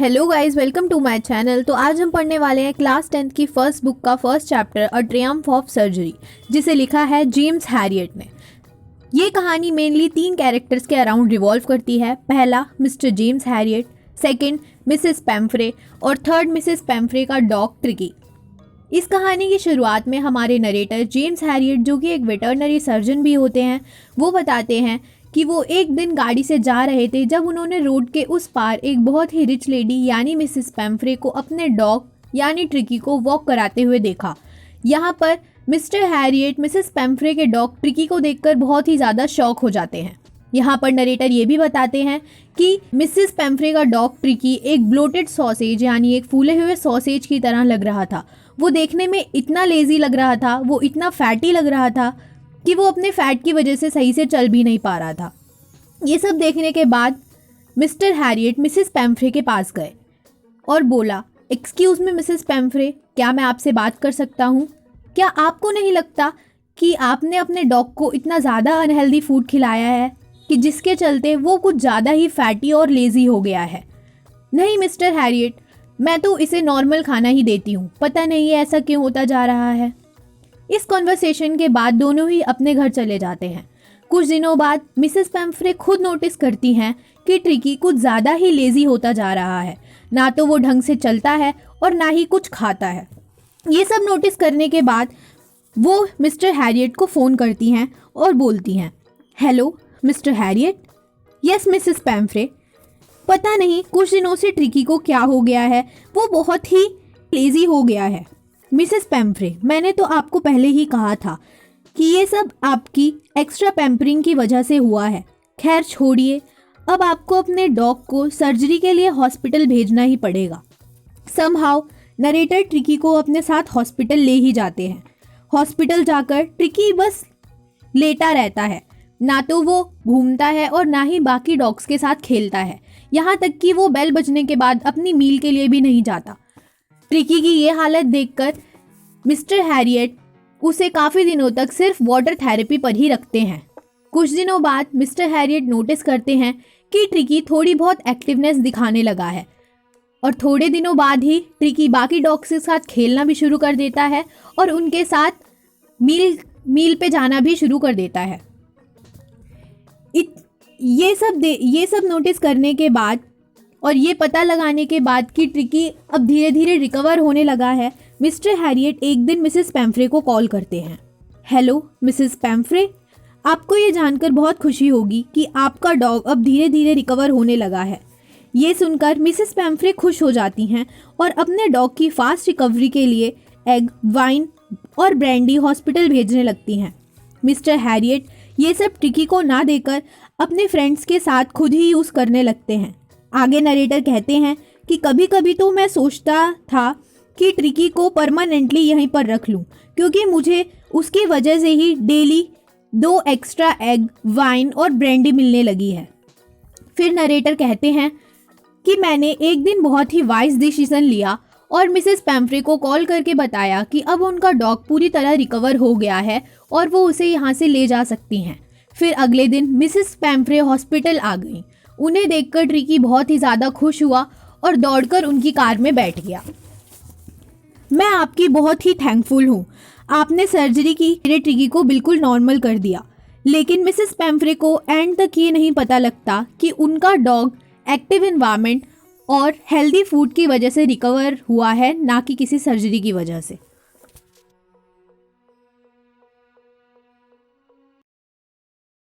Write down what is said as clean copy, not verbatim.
Hello guys, welcome to my channel. तो आज हम पढ़ने वाले हैं क्लास 10th की फर्स्ट बुक का first chapter a triumph of surgery, जिसे लिखा है जेम्स हैरियट ने। ये कहानी मेनली 3 कैरेक्टर्स के अराउंड रिवॉल्व करती है। पहला mister James Herriot, second Mrs Pumphrey और थर्ड मिसेस पेम्फ्रे का डॉग ट्रिकी। इस कहानी की शुरुआत में हमारे नरेटर जेम्स हैरियट, जो कि एक वेटरनरी सर्जन भी होते हैं, वो बताते हैं कि वो एक दिन गाड़ी से जा रहे थे जब उन्होंने रोड के उस पार एक बहुत ही रिच लेडी यानी मिसेस पेम्फ्रे को अपने डॉग यानी ट्रिकी को वॉक कराते हुए देखा। यहाँ पर मिस्टर हैरियट मिसेस पेम्फ्रे के डॉग ट्रिकी को देखकर बहुत ही ज़्यादा शॉक हो जाते हैं। यहाँ पर नरेटर ये भी बताते हैं कि मिसेस पेम्फ्रे का डॉग ट्रिकी एक ब्लोटेड सॉसेज यानी एक फूले हुए सॉसेज की तरह लग रहा था। वो देखने में इतना लेज़ी लग रहा था, वो इतना फैटी लग रहा था कि वो अपने फैट की वजह से सही से चल भी नहीं पा रहा था। ये सब देखने के बाद मिस्टर हैरियट मिसेस पेम्फ्रे के पास गए और बोला, एक्सक्यूज़ मी मिसेस पेम्फ्रे, क्या मैं आपसे बात कर सकता हूँ? क्या आपको नहीं लगता कि आपने अपने डॉग को इतना ज़्यादा अनहेल्दी फूड खिलाया है कि जिसके चलते वो कुछ ज़्यादा ही फैटी और लेज़ी हो गया है? नहीं मिस्टर हैरियट, मैं तो इसे नॉर्मल खाना ही देती हूँ, पता नहीं है ऐसा क्यों होता जा रहा है। इस कॉन्वर्सेशन के बाद दोनों ही अपने घर चले जाते हैं। कुछ दिनों बाद मिसेस पेम्फ्रे खुद नोटिस करती हैं कि ट्रिकी कुछ ज़्यादा ही लेज़ी होता जा रहा है। ना तो वो ढंग से चलता है और ना ही कुछ खाता है। ये सब नोटिस करने के बाद वो मिस्टर हैरियट को फ़ोन करती हैं और बोलती हैं, hello mister Herriot. Yes Mrs Pumphrey. पता नहीं कुछ दिनों से ट्रिकी को क्या हो गया है, वो बहुत ही लेज़ी हो गया है। मिसेस पेम्फ्रे, मैंने तो आपको पहले ही कहा था कि ये सब आपकी एक्स्ट्रा पैम्परिंग की वजह से हुआ है। खैर छोड़िए, अब आपको अपने डॉग को सर्जरी के लिए हॉस्पिटल भेजना ही पड़ेगा। समहाउ नरेटर ट्रिकी को अपने साथ हॉस्पिटल ले ही जाते हैं। हॉस्पिटल जाकर ट्रिकी बस लेटा रहता है, ना तो वो घूमता है और ना ही बाकी डॉग्स के साथ खेलता है। यहाँ तक कि वो बेल बजने के बाद अपनी मील के लिए भी नहीं जाता। ट्रिकी की ये हालत देखकर मिस्टर हैरियट उसे काफ़ी दिनों तक सिर्फ वाटर थेरेपी पर ही रखते हैं। कुछ दिनों बाद मिस्टर हैरियट नोटिस करते हैं कि ट्रिकी थोड़ी बहुत एक्टिवनेस दिखाने लगा है और थोड़े दिनों बाद ही ट्रिकी बाकी डॉग्स के साथ खेलना भी शुरू कर देता है और उनके साथ मील पे जाना भी शुरू कर देता है। ये सब नोटिस करने के बाद और ये पता लगाने के बाद कि ट्रिकी अब धीरे धीरे रिकवर होने लगा है, मिस्टर हैरियट एक दिन मिसेस पेम्फ्रे को कॉल करते हैं। हेलो मिसेस पेम्फ्रे, आपको ये जानकर बहुत खुशी होगी कि आपका डॉग अब धीरे धीरे रिकवर होने लगा है। ये सुनकर मिसेस पेम्फ्रे खुश हो जाती हैं और अपने डॉग की फास्ट रिकवरी के लिए एग, वाइन और ब्रांडी हॉस्पिटल भेजने लगती हैं। मिस्टर हैरियट ये सब ट्रिकी को ना देकर अपने फ्रेंड्स के साथ खुद ही यूज़ करने लगते हैं। आगे नरेटर कहते हैं कि कभी कभी तो मैं सोचता था कि ट्रिकी को परमानेंटली यहीं पर रख लूं, क्योंकि मुझे उसकी वजह से ही डेली 2 एक्स्ट्रा एग, वाइन और ब्रांडी मिलने लगी है। फिर नरेटर कहते हैं कि मैंने एक दिन बहुत ही वाइज डिसीजन लिया और मिसेस पेम्फ्रे को कॉल करके बताया कि अब उनका डॉग पूरी तरह रिकवर हो गया है और वो उसे यहाँ से ले जा सकती हैं। फिर अगले दिन मिसेस पेम्फ्रे हॉस्पिटल आ गई। उन्हें देखकर ट्रिकी बहुत ही ज़्यादा खुश हुआ और दौड़कर उनकी कार में बैठ गया। मैं आपकी बहुत ही थैंकफुल हूँ, आपने सर्जरी की ट्रिकी को बिल्कुल नॉर्मल कर दिया। लेकिन मिसेस पेम्फ्रे को एंड तक ये नहीं पता लगता कि उनका डॉग एक्टिव एनवायरनमेंट और हेल्दी फूड की वजह से रिकवर हुआ है, ना कि किसी सर्जरी की वजह से।